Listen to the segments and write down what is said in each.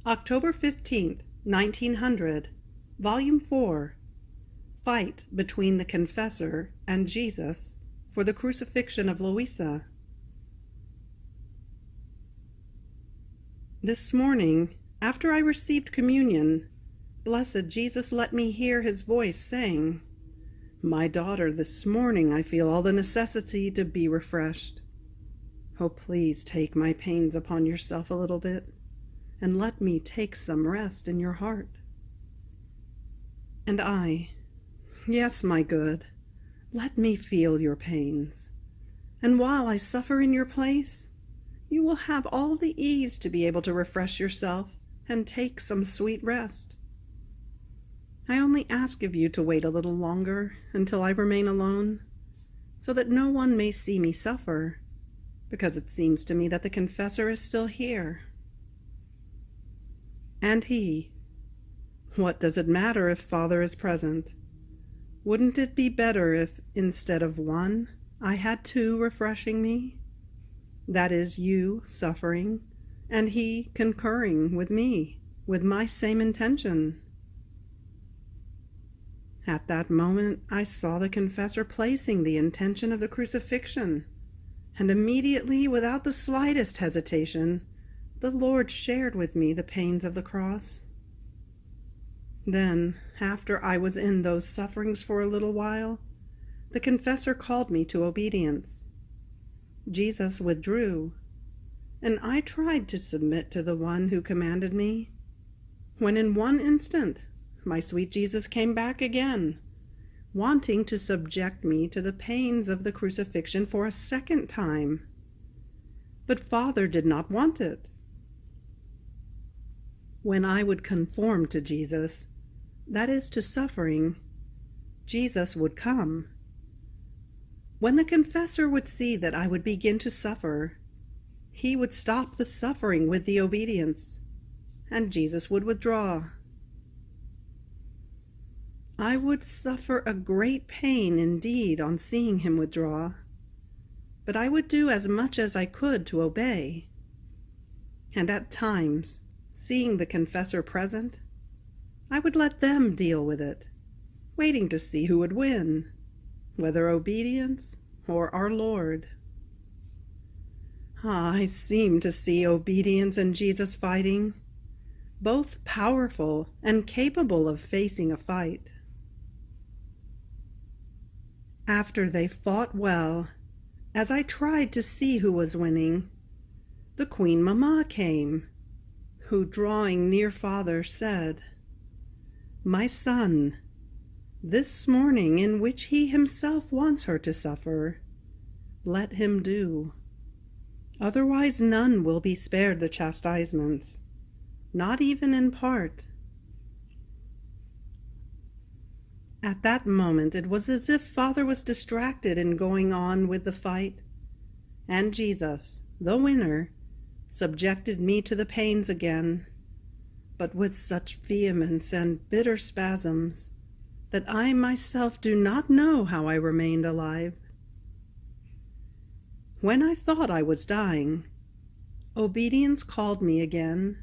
October 15th, 1900, Volume 4, Fight Between the Confessor and Jesus for the Crucifixion of Luisa. This morning, after I received communion, blessed Jesus let me hear his voice saying, "My daughter, this morning I feel all the necessity to be refreshed. Oh, please take my pains upon yourself a little bit, and let me take some rest in your heart." And I, "Yes, my good, let me feel your pains, and while I suffer in your place, you will have all the ease to be able to refresh yourself and take some sweet rest. I only ask of you to wait a little longer until I remain alone, so that no one may see me suffer, because it seems to me that the confessor is still here." And he, "What does it matter if Father is present? Wouldn't it be better if, instead of one, I had two refreshing me? That is, you suffering, and he concurring with me, with my same intention." At that moment I saw the confessor placing the intention of the crucifixion, and immediately, without the slightest hesitation, the Lord shared with me the pains of the cross. Then, after I was in those sufferings for a little while, the confessor called me to obedience. Jesus withdrew, and I tried to submit to the one who commanded me, when in one instant my sweet Jesus came back again, wanting to subject me to the pains of the crucifixion for a second time. But Father did not want it. When I would conform to Jesus, that is, to suffering, Jesus would come. When the confessor would see that I would begin to suffer, he would stop the suffering with the obedience, and Jesus would withdraw. I would suffer a great pain indeed on seeing him withdraw, but I would do as much as I could to obey. And at times, seeing the confessor present, I would let them deal with it, waiting to see who would win, whether obedience or our Lord. I seem to see obedience and Jesus fighting, both powerful and capable of facing a fight. After they fought well, as I tried to see who was winning, the Queen Mamma came, who, drawing near Father, said, "My son, this morning in which he himself wants her to suffer, let him do. Otherwise none will be spared the chastisements, not even in part." At that moment it was as if Father was distracted in going on with the fight, and Jesus, the winner, subjected me to the pains again, but with such vehemence and bitter spasms that I myself do not know how I remained alive. When I thought I was dying, obedience called me again,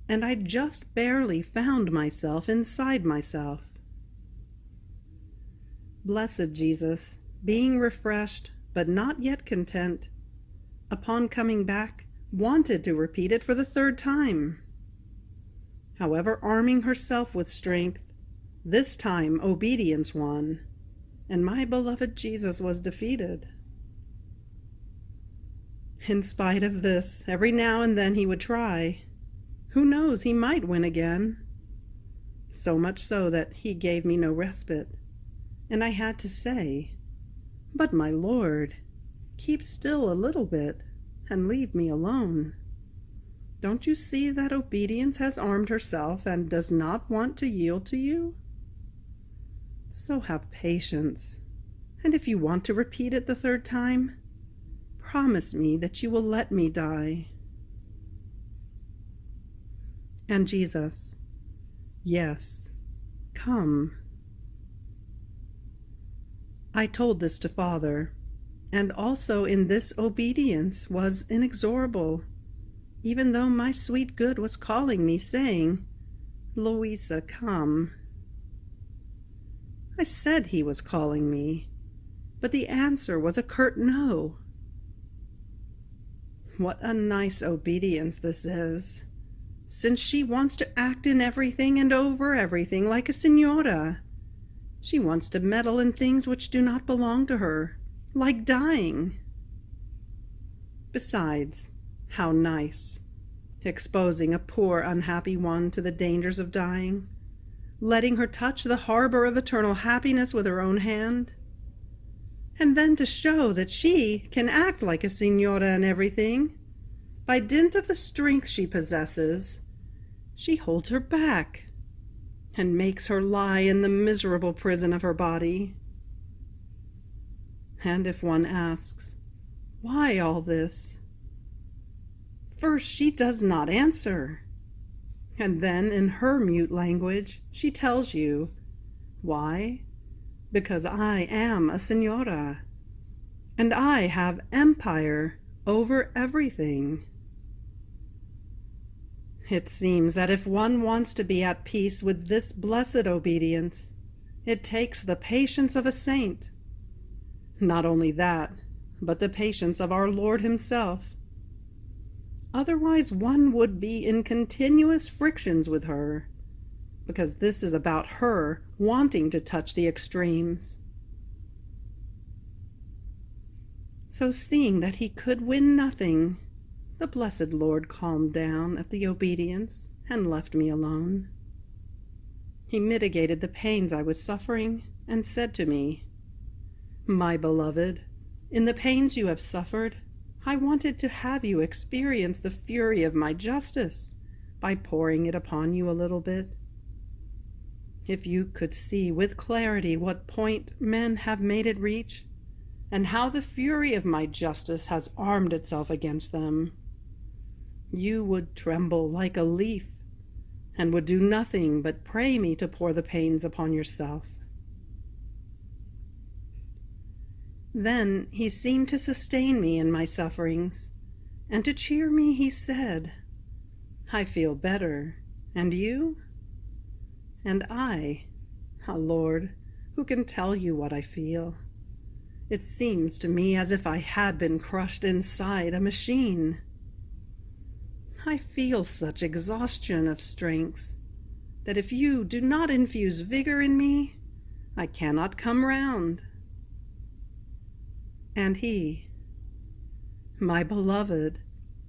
and I just barely found myself inside myself. Blessed Jesus, being refreshed but not yet content, upon coming back, wanted to repeat it for the third time. However, arming herself with strength, this time obedience won, and my beloved Jesus was defeated. In spite of this, every now and then he would try. Who knows, he might win again. So much so that he gave me no respite, and I had to say, "But my Lord, keep still a little bit, and leave me alone. Don't you see that obedience has armed herself and does not want to yield to you? So have patience, and if you want to repeat it the third time, promise me that you will let me die." And Jesus, "Yes, come." I told this to Father, and also in this obedience was inexorable, even though my sweet good was calling me, saying, "Luisa, come." I said he was calling me, but the answer was a curt no. What a nice obedience this is, since she wants to act in everything and over everything like a señora. She wants to meddle in things which do not belong to her, like dying. Besides, how nice, exposing a poor unhappy one to the dangers of dying, letting her touch the harbor of eternal happiness with her own hand, and then to show that she can act like a señora in everything. By dint of the strength she possesses, she holds her back and makes her lie in the miserable prison of her body. And if one asks, why all this? First, she does not answer, and then in her mute language she tells you, why? Because I am a señora, and I have empire over everything. It seems that if one wants to be at peace with this blessed obedience, it takes the patience of a saint. Not only that, but the patience of our Lord himself. Otherwise one would be in continuous frictions with her, because this is about her wanting to touch the extremes. So seeing that he could win nothing, the blessed Lord calmed down at the obedience and left me alone. He mitigated the pains I was suffering and said to me, "My beloved, in the pains you have suffered, I wanted to have you experience the fury of my justice by pouring it upon you a little bit. If you could see with clarity what point men have made it reach, and how the fury of my justice has armed itself against them, you would tremble like a leaf, and would do nothing but pray me to pour the pains upon yourself." Then he seemed to sustain me in my sufferings, and to cheer me he said, "I feel better, and you?" And I, Lord, who can tell you what I feel? It seems to me as if I had been crushed inside a machine. I feel such exhaustion of strength that if you do not infuse vigor in me, I cannot come round. And he, "My beloved,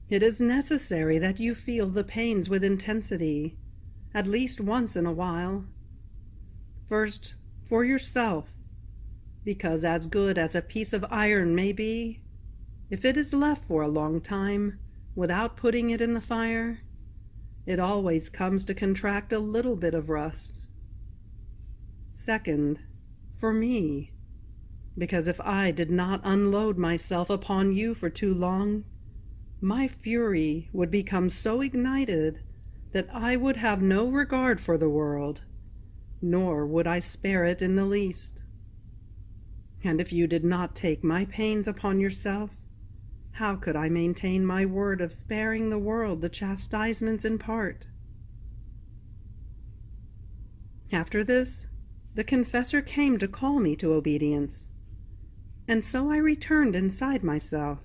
it is necessary that you feel the pains with intensity, at least once in a while. First, for yourself, because as good as a piece of iron may be, if it is left for a long time without putting it in the fire, it always comes to contract a little bit of rust. Second, for me, because if I did not unload myself upon you for too long, my fury would become so ignited that I would have no regard for the world, nor would I spare it in the least. And if you did not take my pains upon yourself, how could I maintain my word of sparing the world the chastisements in part?" After this, the confessor came to call me to obedience, and so I returned inside myself.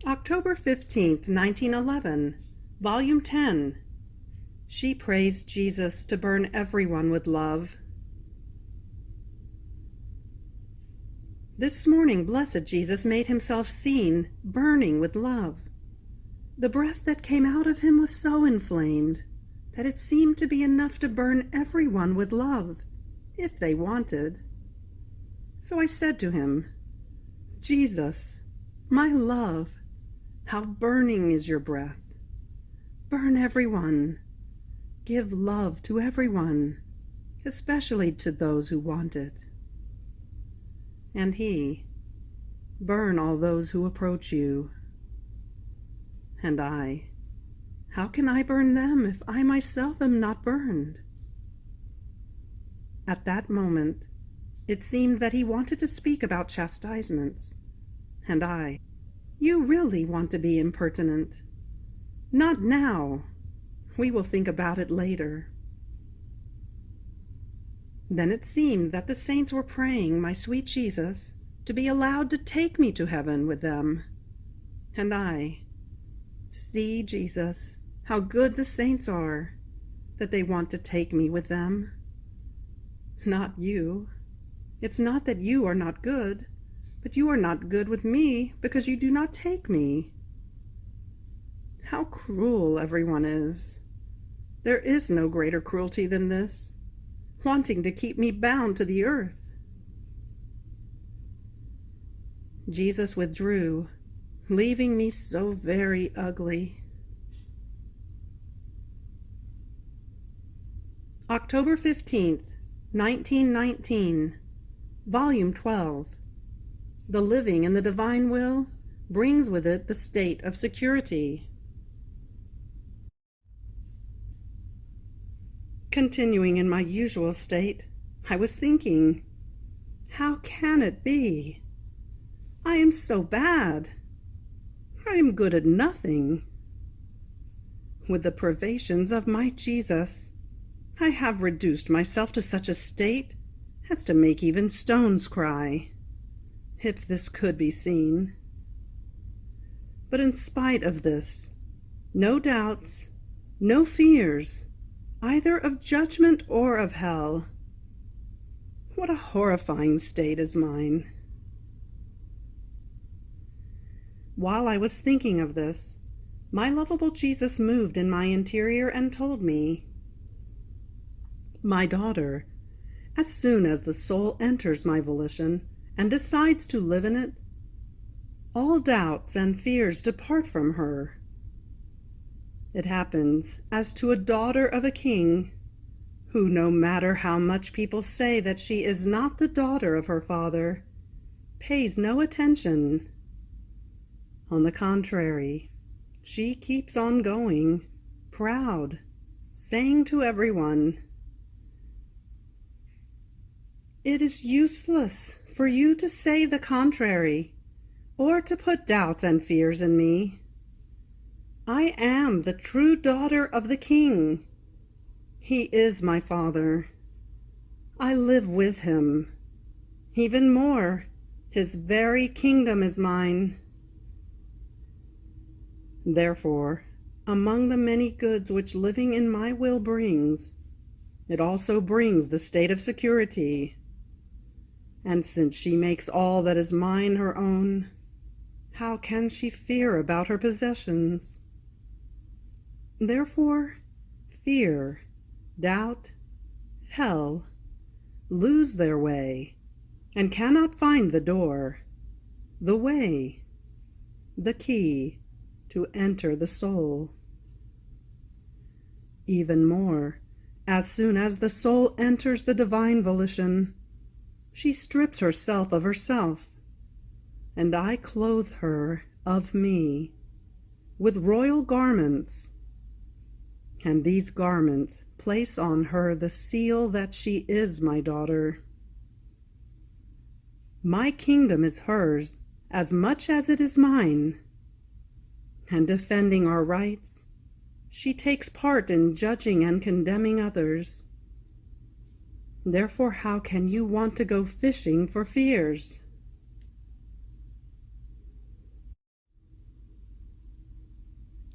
October 15th, 1911, Volume 10. She praised Jesus to burn everyone with love. This morning, blessed Jesus made himself seen, burning with love. The breath that came out of him was so inflamed that it seemed to be enough to burn everyone with love, if they wanted. So I said to him, "Jesus, my love, how burning is your breath! Burn everyone. Give love to everyone, especially to those who want it." And he, "Burn all those who approach you." And I, "How can I burn them if I myself am not burned?" At that moment, it seemed that he wanted to speak about chastisements, And I, you really want to be impertinent. Not now. We will think about it later. Then it seemed that the saints were praying my sweet Jesus to be allowed to take me to heaven with them. And I, see, Jesus, how good the saints are, that they want to take me with them. Not you. It's not that you are not good, but you are not good with me because you do not take me. How cruel everyone is. There is no greater cruelty than this, wanting to keep me bound to the earth. Jesus withdrew, leaving me so very ugly. October 15th, 1919, Volume 12. The living in the divine will brings with it the state of security. Continuing in my usual state, I was thinking, how can it be? I am so bad. I am good at nothing. With the privations of my Jesus, I have reduced myself to such a state as to make even stones cry, if this could be seen. But in spite of this, no doubts, no fears, either of judgment or of hell. What a horrifying state is mine! While I was thinking of this, my lovable Jesus moved in my interior and told me, my daughter, as soon as the soul enters my volition and decides to live in it, all doubts and fears depart from her. It happens as to a daughter of a king, who, no matter how much people say that she is not the daughter of her father, pays no attention. On the contrary, she keeps on going, proud, saying to everyone, "It is useless for you to say the contrary, or to put doubts and fears in me. I am the true daughter of the King. He is my father. I live with him. Even more, his very kingdom is mine. Therefore, among the many goods which living in my will brings, it also brings the state of security. And since she makes all that is mine her own, how can she fear about her possessions? Therefore, fear, doubt, hell, lose their way, and cannot find the door, the way, the key to enter the soul. Even more, as soon as the soul enters the divine volition, she strips herself of herself, and I clothe her of me with royal garments, and these garments place on her the seal that she is my daughter. My kingdom is hers as much as it is mine, and defending our rights, she takes part in judging and condemning others. Therefore, how can you want to go fishing for fears?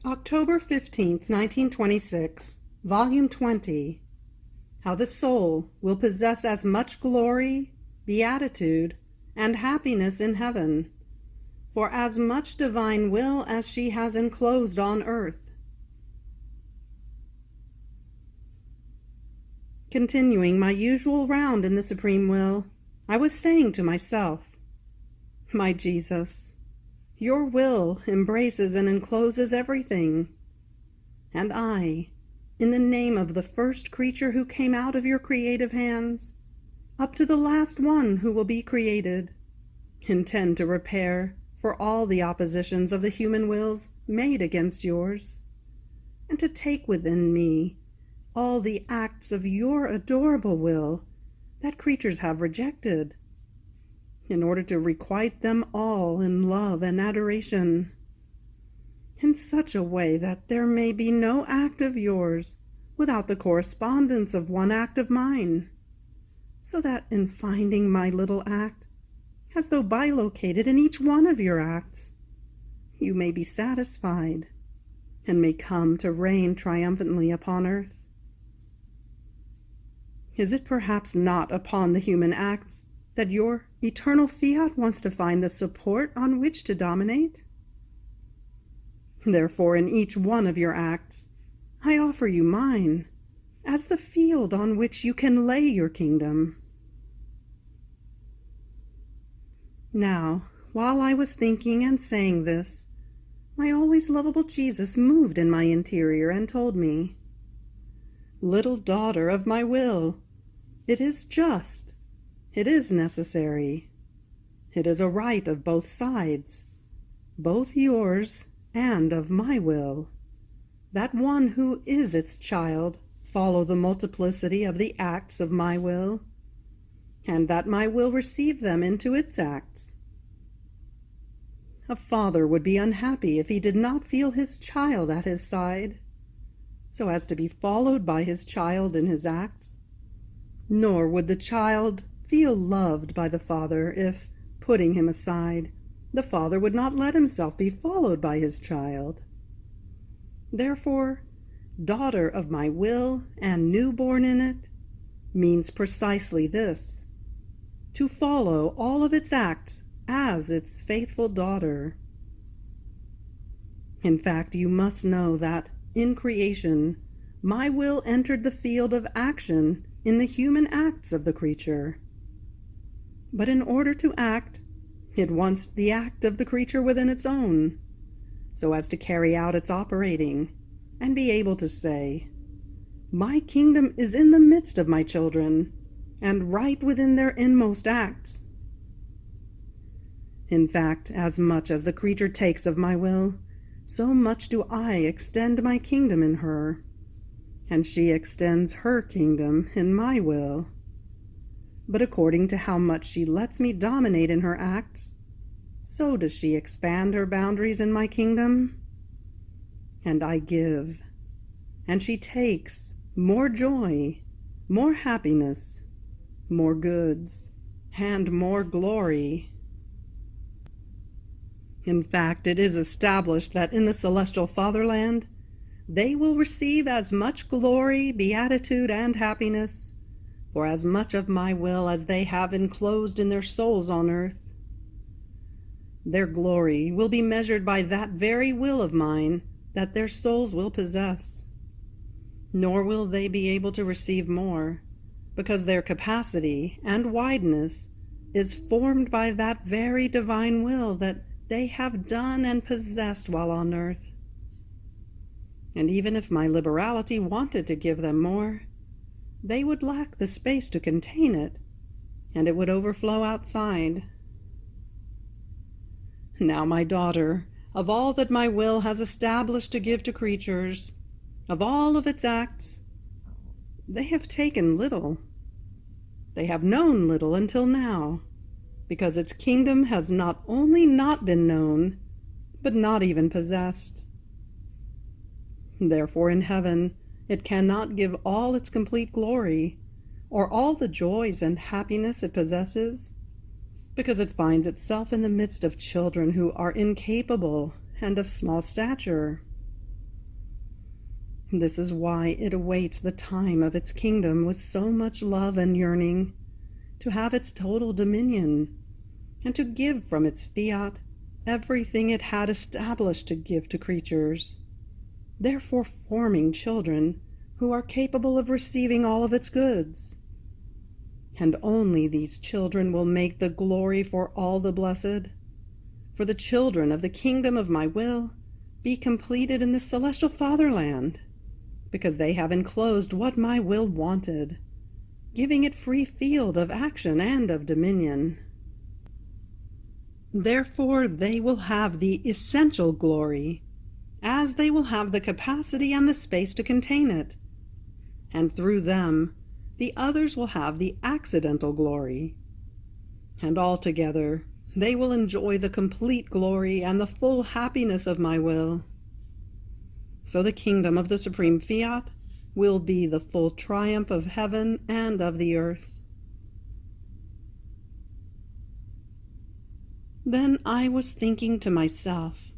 October 15th, 1926, Volume 20. How the soul will possess as much glory, beatitude, and happiness in heaven, for as much divine will as she has enclosed on earth. Continuing my usual round in the supreme will, I was saying to myself, my Jesus, your will embraces and encloses everything, and I, in the name of the first creature who came out of your creative hands, up to the last one who will be created, intend to repair for all the oppositions of the human wills made against yours, and to take within me all the acts of your adorable will that creatures have rejected, in order to requite them all in love and adoration, in such a way that there may be no act of yours without the correspondence of one act of mine, so that in finding my little act, as though bilocated in each one of your acts, you may be satisfied, and may come to reign triumphantly upon earth. Is it perhaps not upon the human acts that your eternal Fiat wants to find the support on which to dominate? Therefore, in each one of your acts, I offer you mine, as the field on which you can lay your kingdom. Now, while I was thinking and saying this, my always lovable Jesus moved in my interior and told me, "Little daughter of my will, it is just, it is necessary, it is a right of both sides, both yours and of my will, that one who is its child follow the multiplicity of the acts of my will, and that my will receive them into its acts. A father would be unhappy if he did not feel his child at his side, so as to be followed by his child in his acts, nor would the child feel loved by the father if, putting him aside, the father would not let himself be followed by his child. Therefore, daughter of my will and newborn in it means precisely this: to follow all of its acts as its faithful daughter. In fact, you must know that, in creation, my will entered the field of action in the human acts of the creature. But in order to act, it wants the act of the creature within its own, so as to carry out its operating, and be able to say, "My kingdom is in the midst of my children, and right within their inmost acts." In fact, as much as the creature takes of my will, so much do I extend my kingdom in her, and she extends her kingdom in my will. But according to how much she lets me dominate in her acts, so does she expand her boundaries in my kingdom. And I give, and she takes more joy, more happiness, more goods, and more glory. In fact, it is established that in the celestial fatherland, they will receive as much glory, beatitude, and happiness, for as much of my will as they have enclosed in their souls on earth. Their glory will be measured by that very will of mine that their souls will possess. Nor will they be able to receive more, because their capacity and wideness is formed by that very divine will that they have done and possessed while on earth. And even if my liberality wanted to give them more, they would lack the space to contain it, and it would overflow outside. Now, my daughter, of all that my will has established to give to creatures, of all of its acts, they have taken little. They have known little until now, because its kingdom has not only not been known, but not even possessed. Therefore, in heaven, it cannot give all its complete glory, or all the joys and happiness it possesses, because it finds itself in the midst of children who are incapable and of small stature. This is why it awaits the time of its kingdom with so much love and yearning, to have its total dominion, and to give from its fiat everything it had established to give to creatures, therefore forming children who are capable of receiving all of its goods. And only these children will make the glory for all the blessed, for the children of the kingdom of my will be completed in the celestial fatherland, because they have enclosed what my will wanted, giving it free field of action and of dominion. Therefore they will have the essential glory, as they will have the capacity and the space to contain it, and through them the others will have the accidental glory. and altogether they will enjoy the complete glory and the full happiness of my will. So the kingdom of the supreme Fiat will be the full triumph of heaven and of the earth. Then I was thinking to myself,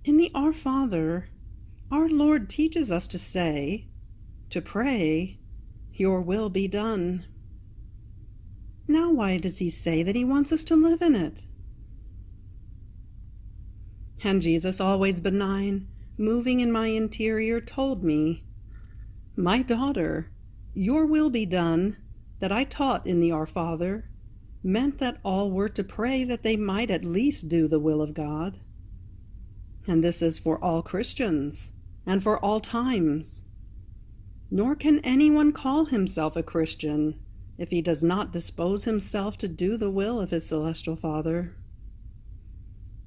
in the Our Father, our Lord teaches us to pray, your will be done. Now why does he say that he wants us to live in it? And Jesus, always benign, moving in my interior, told me, my daughter, your will be done, that I taught in the Our Father, meant that all were to pray that they might at least do the will of God. And this is for all Christians, and for all times. Nor can anyone call himself a Christian if he does not dispose himself to do the will of his celestial Father.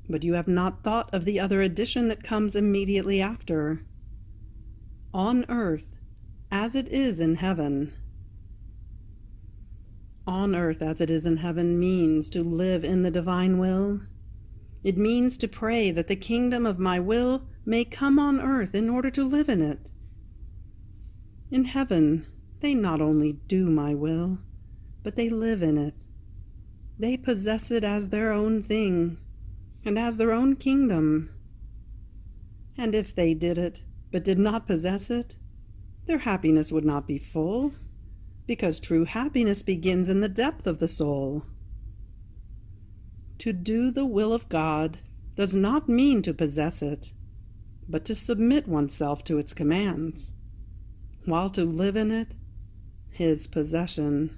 But you have not thought of the other addition that comes immediately after. On earth, as it is in heaven. On earth as it is in heaven means to live in the divine will. It means to pray that the kingdom of my will may come on earth in order to live in it. In heaven, they not only do my will, but they live in it. They possess it as their own thing, and as their own kingdom. And if they did it, but did not possess it, their happiness would not be full, because true happiness begins in the depth of the soul. To do the will of God does not mean to possess it, but to submit oneself to its commands, while to live in it, his possession.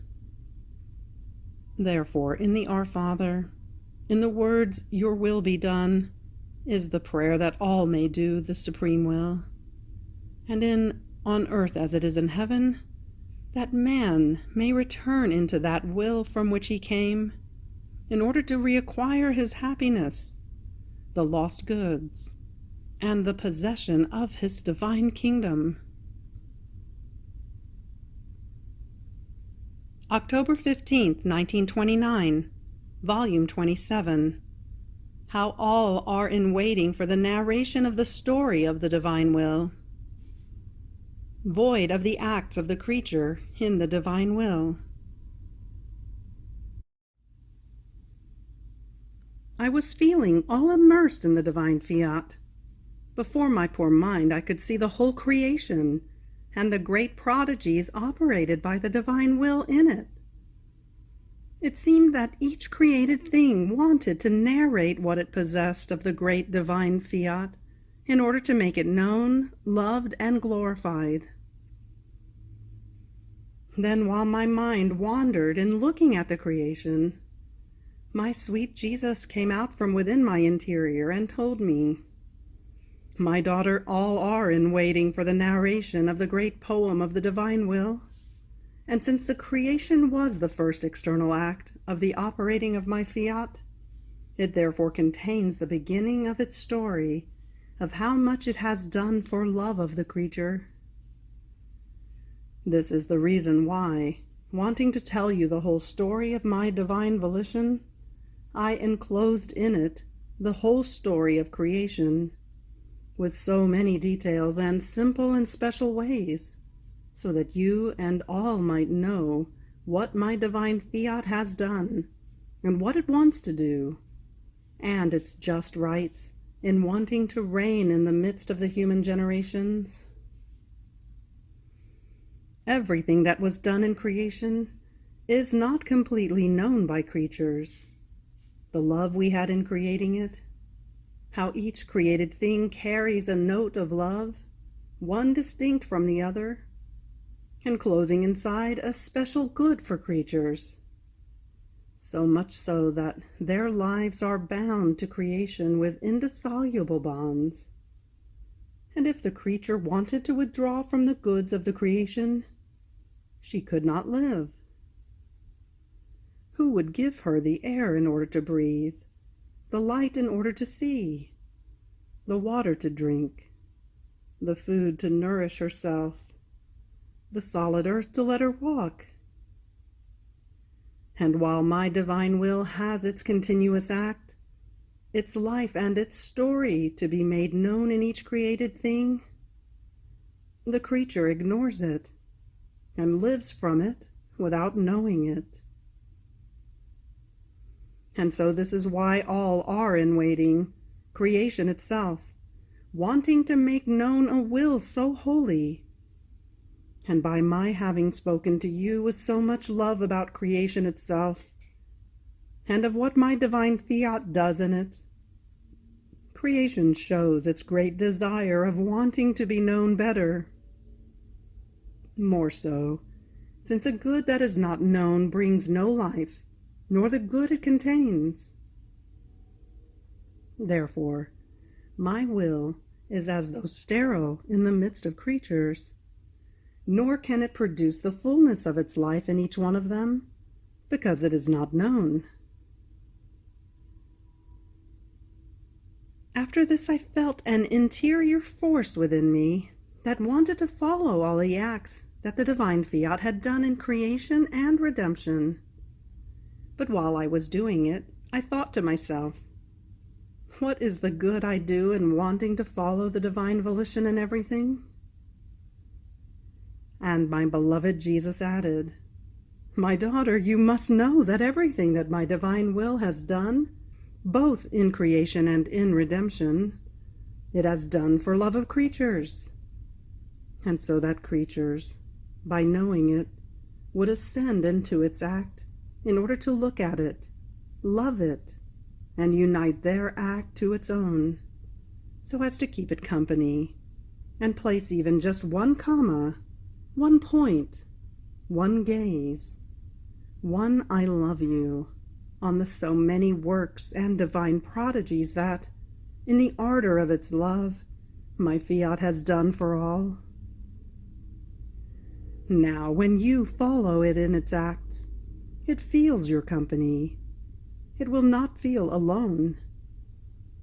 Therefore, in the Our Father, in the words, your will be done, is the prayer that all may do the supreme will. And in on earth as it is in heaven, that man may return into that will from which he came, in order to reacquire his happiness, the lost goods, and the possession of his divine kingdom. October 15th, 1929, Volume 27. How all are in waiting for the narration of the story of the divine will. Void of the acts of the creature in the divine will. I was feeling all immersed in the divine Fiat. Before my poor mind I could see the whole creation, and the great prodigies operated by the divine will in it. It seemed that each created thing wanted to narrate what it possessed of the great divine Fiat, in order to make it known, loved, and glorified. Then, while my mind wandered in looking at the creation, my sweet Jesus came out from within my interior and told me, my daughter, all are in waiting for the narration of the great poem of the divine will. And since the creation was the first external act of the operating of my Fiat, it therefore contains the beginning of its story of how much it has done for love of the creature. This is the reason why, wanting to tell you the whole story of my divine volition, I enclosed in it the whole story of creation, with so many details and simple and special ways, so that you and all might know what my divine Fiat has done, and what it wants to do, and its just rights in wanting to reign in the midst of the human generations. Everything that was done in creation is not completely known by creatures. The love we had in creating it, how each created thing carries a note of love, one distinct from the other, enclosing inside a special good for creatures, so much so that their lives are bound to creation with indissoluble bonds. And if the creature wanted to withdraw from the goods of the creation, she could not live. Who would give her the air in order to breathe, the light in order to see, the water to drink, the food to nourish herself, the solid earth to let her walk? And while my divine will has its continuous act, its life and its story to be made known in each created thing, the creature ignores it and lives from it without knowing it. And so this is why all are in waiting, creation itself, wanting to make known a will so holy. And by my having spoken to you with so much love about creation itself, and of what my divine fiat does in it, creation shows its great desire of wanting to be known better. More so, since a good that is not known brings no life, nor the good it contains. Therefore, my will is as though sterile in the midst of creatures, nor can it produce the fullness of its life in each one of them, because it is not known. After this I felt an interior force within me that wanted to follow all the acts that the divine fiat had done in creation and redemption. But while I was doing it, I thought to myself, what is the good I do in wanting to follow the divine volition in everything? And my beloved Jesus added, my daughter, you must know that everything that my divine will has done, both in creation and in redemption, it has done for love of creatures, and so that creatures, by knowing it, would ascend into its act in order to look at it, love it, and unite their act to its own, so as to keep it company, and place even just one comma, one point, one gaze, one I love you, on the so many works and divine prodigies that, in the ardor of its love, my fiat has done for all. Now, when you follow it in its acts, it feels your company. It will not feel alone.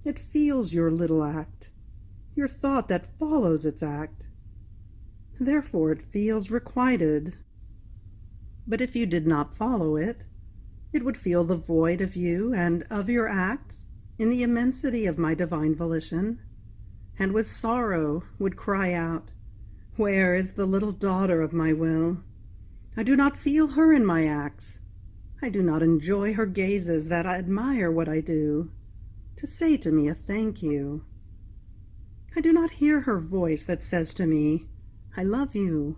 It feels your little act, your thought that follows its act. Therefore it feels requited. But if you did not follow it, it would feel the void of you and of your acts in the immensity of my divine volition, and with sorrow would cry out, where is the little daughter of my will? I do not feel her in my acts. I do not enjoy her gazes that admire what I do, to say to me a thank you. I do not hear her voice that says to me, I love you.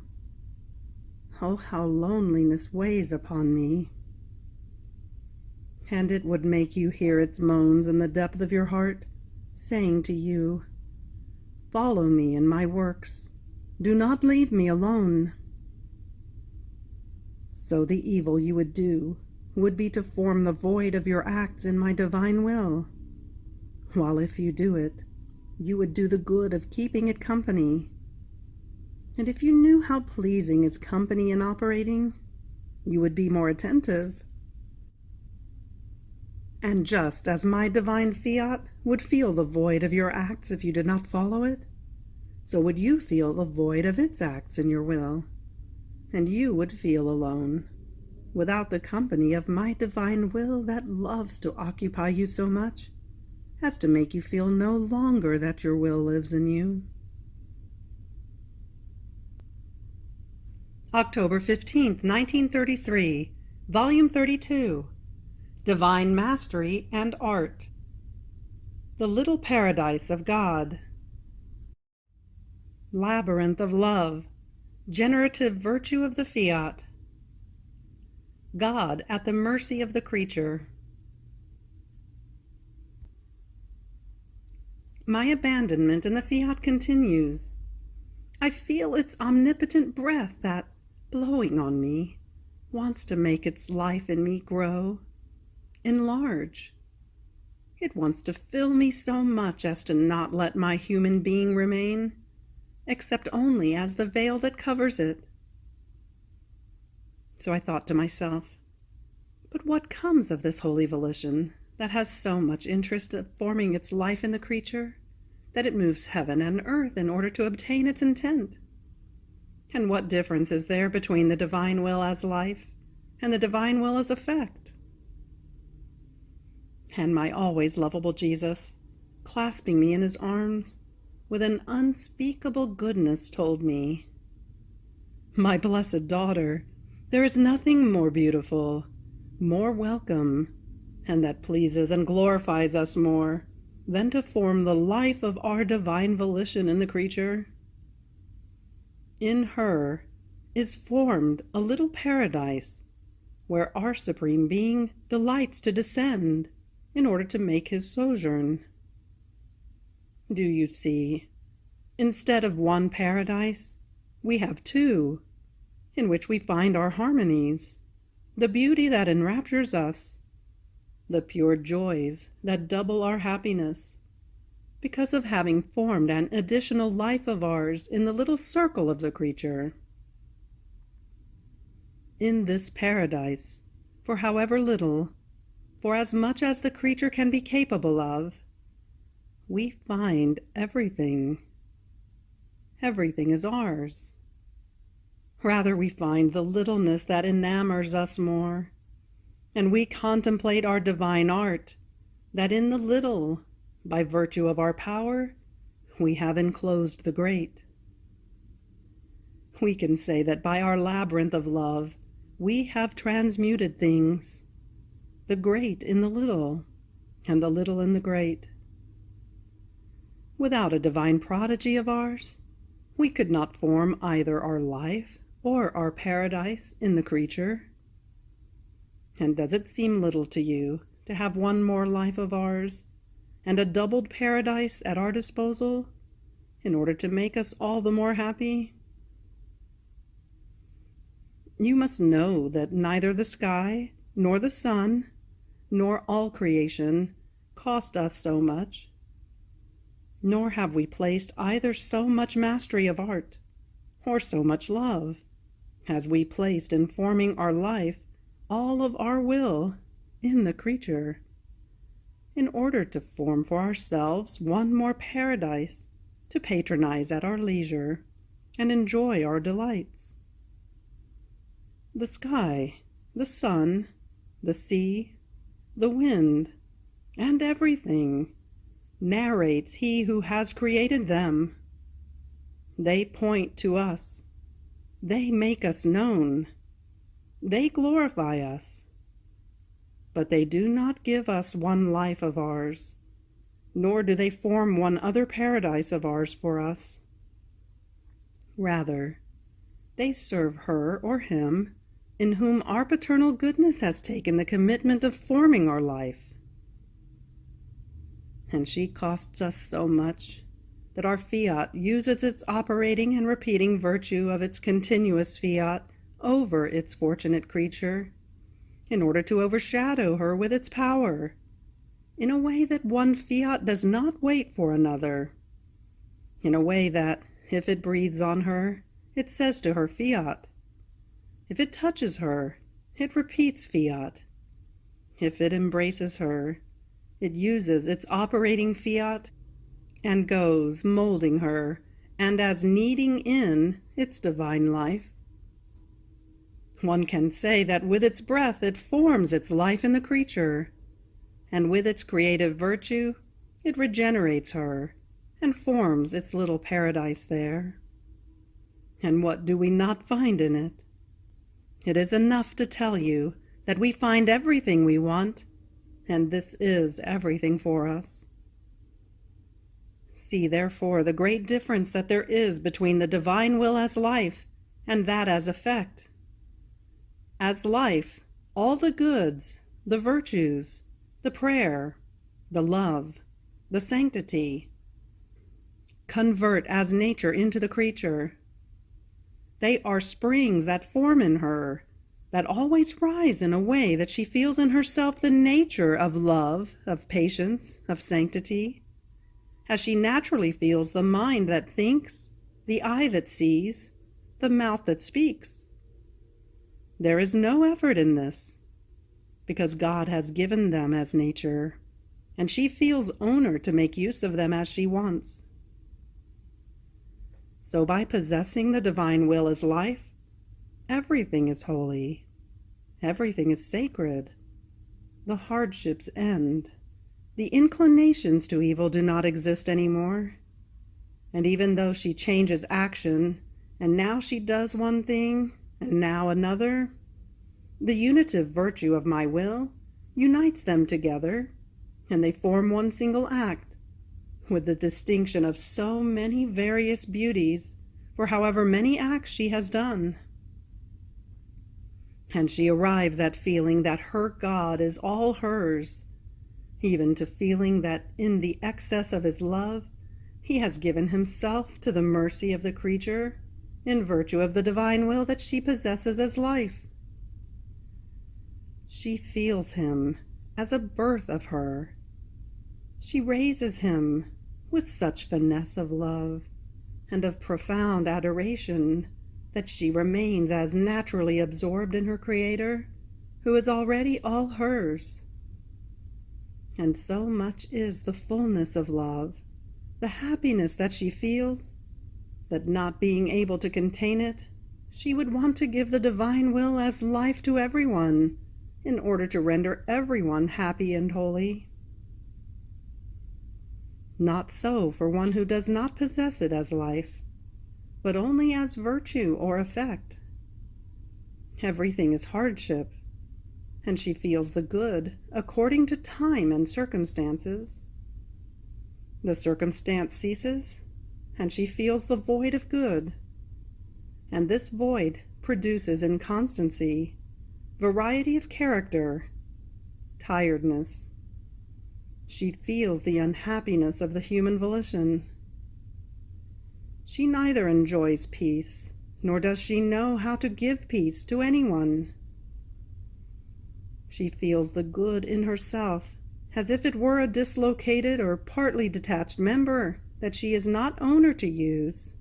Oh, how loneliness weighs upon me. And it would make you hear its moans in the depth of your heart, saying to you, follow me in my works. Do not leave me alone. So the evil you would do would be to form the void of your acts in my divine will, while if you do it, you would do the good of keeping it company. And if you knew how pleasing is company in operating, you would be more attentive. And just as my divine fiat would feel the void of your acts if you did not follow it, so would you feel the void of its acts in your will, and you would feel alone, without the company of my divine will that loves to occupy you so much as to make you feel no longer that your will lives in you. October 15th, 1933, Volume 32, Divine Mastery and Art. The Little Paradise of God. Labyrinth of Love, Generative Virtue of the Fiat. God at the mercy of the creature. My abandonment in the Fiat continues. I feel its omnipotent breath that, blowing on me, wants to make its life in me grow, enlarge. It wants to fill me so much as to not let my human being remain, except only as the veil that covers it. So I thought to myself, but what comes of this holy volition that has so much interest of forming its life in the creature, that it moves heaven and earth in order to obtain its intent? And what difference is there between the divine will as life and the divine will is effect. And my always lovable Jesus, clasping me in his arms, with an unspeakable goodness told me, "My blessed daughter, there is nothing more beautiful, more welcome, and that pleases and glorifies us more, than to form the life of our divine volition in the creature. In her is formed a little paradise, where our Supreme Being delights to descend in order to make his sojourn. Do you see? Instead of one paradise, we have two, in which we find our harmonies, the beauty that enraptures us, the pure joys that double our happiness, because of having formed an additional life of ours in the little circle of the creature. In this paradise, for however little, for as much as the creature can be capable of, we find everything. Everything is ours. Rather, we find the littleness that enamors us more, and we contemplate our divine art, that in the little, by virtue of our power, we have enclosed the great. We can say that by our labyrinth of love, we have transmuted things, the great in the little, and the little in the great. Without a divine prodigy of ours, we could not form either our life or our paradise in the creature. And does it seem little to you to have one more life of ours, and a doubled paradise at our disposal, in order to make us all the more happy? You must know that neither the sky, nor the sun, nor all creation cost us so much, nor have we placed either so much mastery of art, or so much love, as we placed in forming our life all of our will in the creature, in order to form for ourselves one more paradise to patronize at our leisure and enjoy our delights. The sky, the sun, the sea, the wind, and everything narrates he who has created them. They point to us. They make us known. They glorify us. But they do not give us one life of ours, nor do they form one other paradise of ours for us. Rather, they serve her or him in whom our paternal goodness has taken the commitment of forming our life. And she costs us so much that our fiat uses its operating and repeating virtue of its continuous fiat over its fortunate creature, in order to overshadow her with its power, in a way that one fiat does not wait for another, in a way that, if it breathes on her, it says to her fiat. If it touches her, it repeats fiat. If it embraces her, it uses its operating fiat and goes molding her and as kneading in its divine life. One can say that with its breath it forms its life in the creature, and with its creative virtue it regenerates her and forms its little paradise there. And what do we not find in it? It is enough to tell you that we find everything we want, and this is everything for us. See, therefore, the great difference that there is between the divine will as life and that as effect. As life, all the goods, the virtues, the prayer, the love, the sanctity, convert as nature into the creature. They are springs that form in her, that always rise in a way that she feels in herself the nature of love, of patience, of sanctity, as she naturally feels the mind that thinks, the eye that sees, the mouth that speaks. There is no effort in this, because God has given them as nature, and she feels owner to make use of them as she wants. So by possessing the divine will as life, everything is holy, Everything is sacred. The hardships end. The inclinations to evil do not exist anymore. And even though she changes action, and now she does one thing, and now another, the unitive virtue of my will unites them together, and they form one single act, with the distinction of so many various beauties for however many acts she has done. And she arrives at feeling that her God is all hers, even to feeling that in the excess of his love, he has given himself to the mercy of the creature in virtue of the divine will that she possesses as life. She feels him as a birth of her. She raises him with such finesse of love and of profound adoration that she remains as naturally absorbed in her Creator, who is already all hers. And so much is the fullness of love, the happiness that she feels, that not being able to contain it, she would want to give the divine will as life to everyone, in order to render everyone happy and holy. Not so for one who does not possess it as life, but only as virtue or effect. Everything is hardship, and she feels the good according to time and circumstances. The circumstance ceases, and she feels the void of good, and this void produces inconstancy, variety of character, tiredness. She feels the unhappiness of the human volition. She neither enjoys peace, nor does she know how to give peace to anyone. She feels the good in herself as if it were a dislocated or partly detached member that she is not owner to use,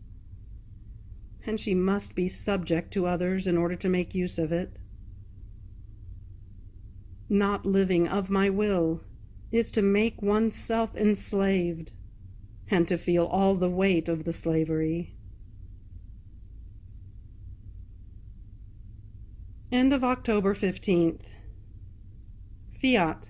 and she must be subject to others in order to make use of it. Not living of my will is to make oneself enslaved, and to feel all the weight of the slavery. End of October 15th. Fiat.